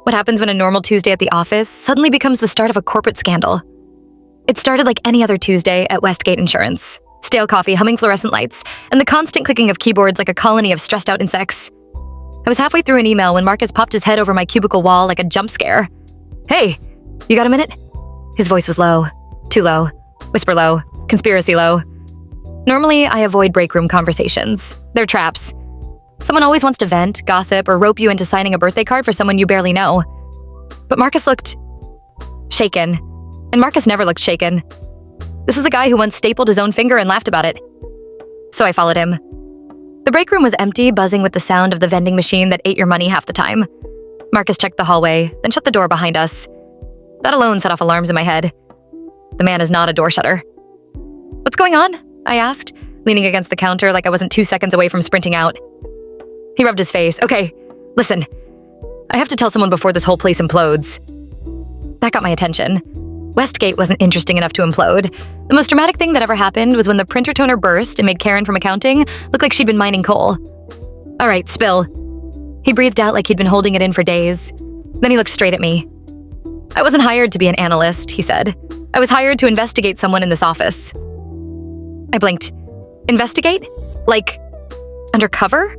What happens when a normal Tuesday at the office suddenly becomes the start of a corporate scandal? It started like any other Tuesday at Westgate Insurance. Stale coffee, humming fluorescent lights, and the constant clicking of keyboards like a colony of stressed out insects. I was halfway through an email when Marcus popped his head over my cubicle wall like a jump scare. "Hey, you got a minute?" His voice was low. Too low. Whisper low. Conspiracy low. Normally, I avoid break room conversations. They're traps. Someone always wants to vent, gossip, or rope you into signing a birthday card for someone you barely know. But Marcus looked shaken. And Marcus never looked shaken. This is a guy who once stapled his own finger and laughed about it. So I followed him. The break room was empty, buzzing with the sound of the vending machine that ate your money half the time. Marcus checked the hallway, then shut the door behind us. That alone set off alarms in my head. The man is not a door shutter. "What's going on?" I asked, leaning against the counter like I wasn't 2 seconds away from sprinting out. He rubbed his face. "Okay, listen. I have to tell someone before this whole place implodes." That got my attention. Westgate wasn't interesting enough to implode. The most dramatic thing that ever happened was when the printer toner burst and made Karen from accounting look like she'd been mining coal. "All right, spill." He breathed out like he'd been holding it in for days. Then he looked straight at me. "I wasn't hired to be an analyst," he said. "I was hired to investigate someone in this office." I blinked. "Investigate? Like, undercover?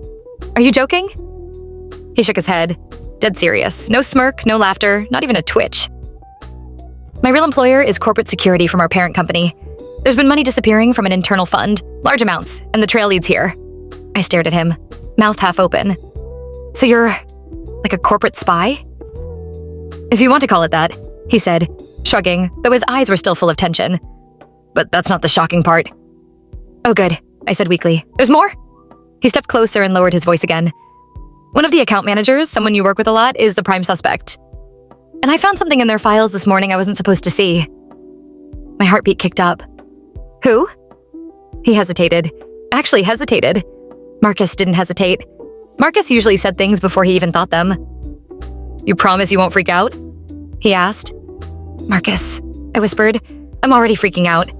Are you joking?" He shook his head. Dead serious. No smirk, no laughter, not even a twitch. "My real employer is corporate security from our parent company. There's been money disappearing from an internal fund, large amounts, and the trail leads here." I stared at him, mouth half open. "So you're like a corporate spy?" "If you want to call it that," he said, shrugging, though his eyes were still full of tension. "But that's not the shocking part." "Oh, good," I said weakly. "There's more?" He stepped closer and lowered his voice again. "One of the account managers, someone you work with a lot, is the prime suspect. And I found something in their files this morning I wasn't supposed to see." My heartbeat kicked up. "Who?" He hesitated. Actually hesitated. Marcus didn't hesitate. Marcus usually said things before he even thought them. "You promise you won't freak out?" he asked. "Marcus," I whispered. "I'm already freaking out."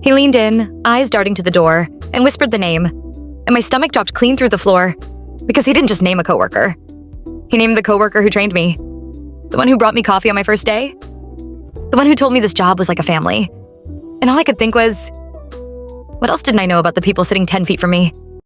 He leaned in, eyes darting to the door, and whispered the name. And my stomach dropped clean through the floor. Because he didn't just name a coworker. He named the coworker who trained me. The one who brought me coffee on my first day. The one who told me this job was like a family. And all I could think was, what else didn't I know about the people sitting 10 feet from me?